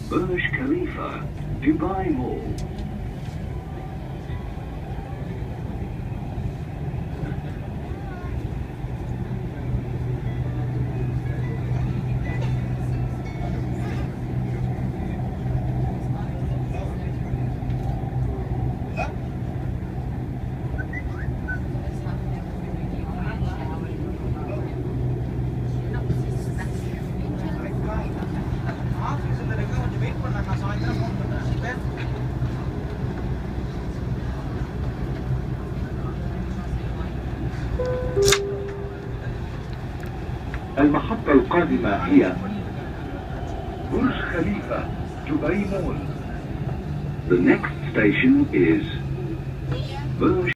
Burj Khalifa, Dubai Mall. المحطة القادمة هي برج خليفة دبي مول. The next station is Burj